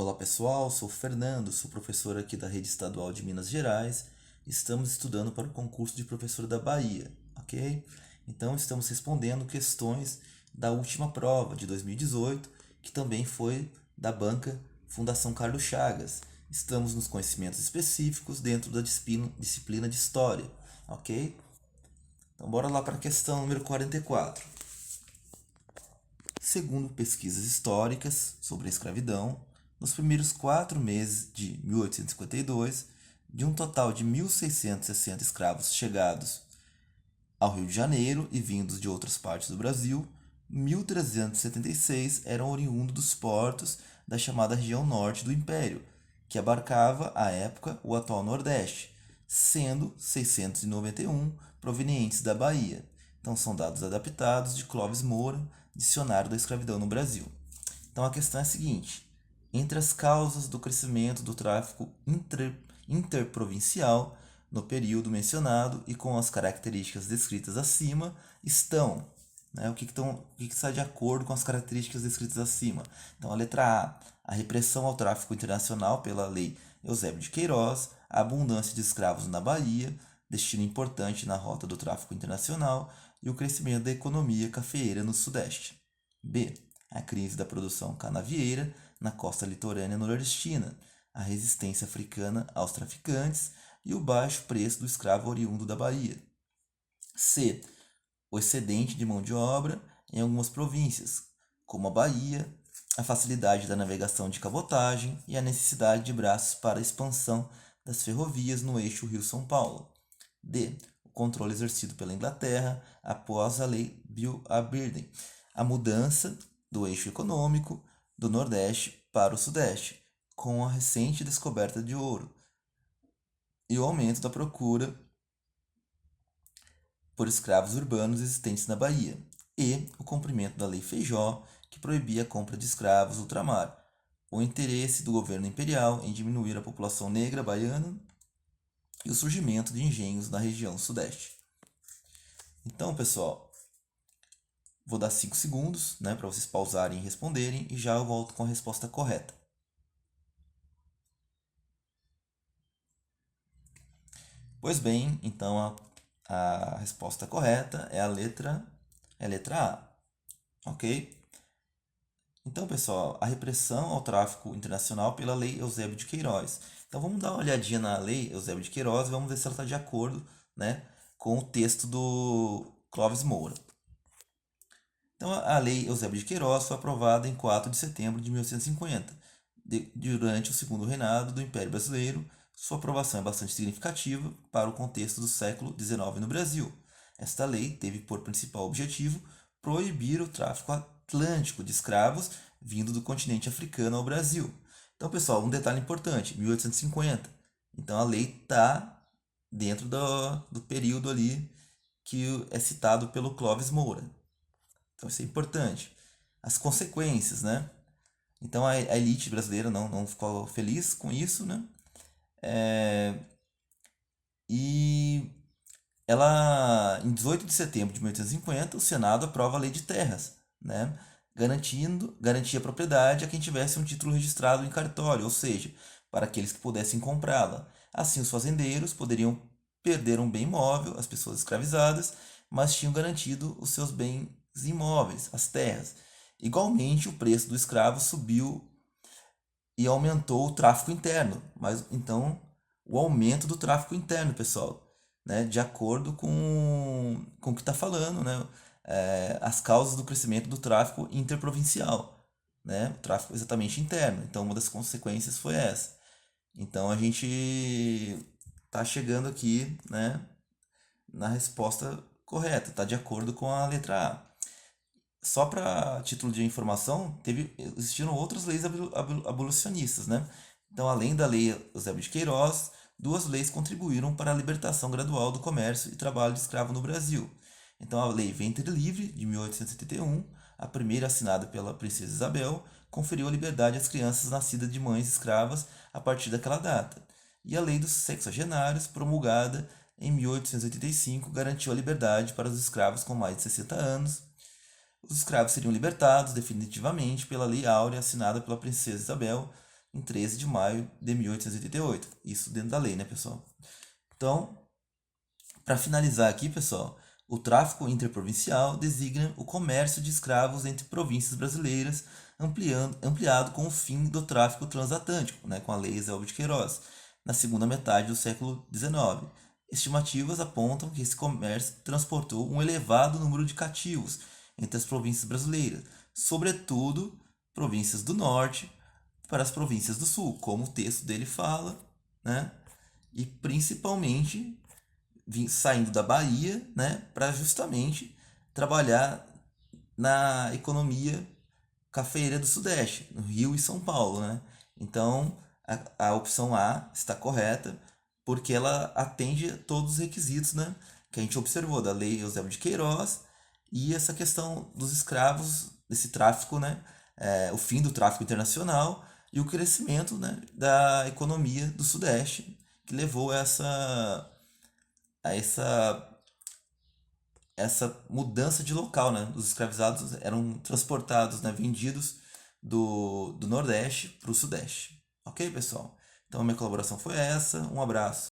Olá pessoal, sou o Fernando, sou professor aqui da Rede Estadual de Minas Gerais. Estamos estudando para o concurso de professor da Bahia, ok? Então estamos respondendo questões da última prova de 2018, que também foi da banca Fundação Carlos Chagas. Estamos nos conhecimentos específicos dentro da disciplina de História, ok? Então bora lá para a questão número 44. Segundo pesquisas históricas sobre a escravidão, nos primeiros 4 meses de 1852, de um total de 1.660 escravos chegados ao Rio de Janeiro e vindos de outras partes do Brasil, 1.376 eram oriundos dos portos da chamada região norte do Império, que abarcava, à época, o atual Nordeste, sendo 691 provenientes da Bahia. Então, são dados adaptados de Clovis Moura, Dicionário da Escravidão no Brasil. Então, a questão é a seguinte: entre as causas do crescimento do tráfico interprovincial no período mencionado e com as características descritas acima estão, o que está de acordo com as características descritas acima. Então, a letra A repressão ao tráfico internacional pela Lei Eusébio de Queiroz, a abundância de escravos na Bahia, destino importante na rota do tráfico internacional, e o crescimento da economia cafeeira no Sudeste. B. A crise da produção canavieira na costa litorânea nordestina, a resistência africana aos traficantes e o baixo preço do escravo oriundo da Bahia. C. O excedente de mão de obra em algumas províncias, como a Bahia, a facilidade da navegação de cabotagem e a necessidade de braços para a expansão das ferrovias no eixo Rio-São Paulo. D. O controle exercido pela Inglaterra após a Lei Bill-Aberdeen, a mudança do eixo econômico do Nordeste para o Sudeste, com a recente descoberta de ouro e o aumento da procura por escravos urbanos existentes na Bahia, e o cumprimento da Lei Feijó, que proibia a compra de escravos ultramar, o interesse do governo imperial em diminuir a população negra baiana e o surgimento de engenhos na região sudeste. Então, pessoal, vou dar 5 segundos, para vocês pausarem e responderem, e já eu volto com a resposta correta. Pois bem, então a resposta correta é a letra A, ok? Então, pessoal, a repressão ao tráfico internacional pela Lei Eusébio de Queiroz. Então, vamos dar uma olhadinha na Lei Eusébio de Queiroz e vamos ver se ela está de acordo, com o texto do Clovis Moura. Então, a Lei Eusébio de Queiroz foi aprovada em 4 de setembro de 1850, durante o segundo reinado do Império Brasileiro. Sua aprovação é bastante significativa para o contexto do século XIX no Brasil. Esta lei teve por principal objetivo proibir o tráfico atlântico de escravos vindo do continente africano ao Brasil. Então, pessoal, um detalhe importante: 1850. Então, a lei está dentro do período ali que é citado pelo Clovis Moura. Então, isso é importante. As consequências, Então, a elite brasileira não ficou feliz com isso, E em 18 de setembro de 1850, o Senado aprova a Lei de Terras, garantia a propriedade a quem tivesse um título registrado em cartório, ou seja, para aqueles que pudessem comprá-la. Assim, os fazendeiros poderiam perder um bem imóvel, as pessoas escravizadas, mas tinham garantido os seus bens imóveis, as terras. Igualmente, o preço do escravo subiu e aumentou o tráfico interno. Mas então, o aumento do tráfico interno, pessoal, de acordo com o que está falando, as causas do crescimento do tráfico interprovincial, o tráfico exatamente interno. Então, uma das consequências foi essa. Então, a gente está chegando aqui, na resposta correta, está de acordo com a letra A. Só para título de informação, existiram outras leis abolicionistas, Então, além da Lei Eusébio de Queiroz, 2 leis contribuíram para a libertação gradual do comércio e trabalho de escravo no Brasil. Então, a Lei Ventre Livre, de 1871, a primeira assinada pela Princesa Isabel, conferiu a liberdade às crianças nascidas de mães escravas a partir daquela data. E a Lei dos Sexagenários, promulgada em 1885, garantiu a liberdade para os escravos com mais de 60 anos. Os escravos seriam libertados definitivamente pela Lei Áurea, assinada pela Princesa Isabel, em 13 de maio de 1888. Isso dentro da lei, né, pessoal? Então, para finalizar aqui, pessoal, o tráfico interprovincial designa o comércio de escravos entre províncias brasileiras, ampliado com o fim do tráfico transatlântico, né, com a Lei Eusébio de Queiroz, na segunda metade do século XIX. Estimativas apontam que esse comércio transportou um elevado número de cativos entre as províncias brasileiras, sobretudo províncias do norte para as províncias do sul, como o texto dele fala, né? E principalmente saindo da Bahia, né, para justamente trabalhar na economia cafeeira do Sudeste, no Rio e São Paulo, né? Então, a opção A está correta, porque ela atende a todos os requisitos, né, que a gente observou da Lei Eusébio de Queiroz e essa questão dos escravos, desse tráfico, né, o fim do tráfico internacional e o crescimento, né, da economia do Sudeste, que levou a essa mudança de local, né? Os escravizados eram transportados, né, vendidos do Nordeste para o Sudeste. Ok, pessoal? Então a minha colaboração foi essa. Um abraço.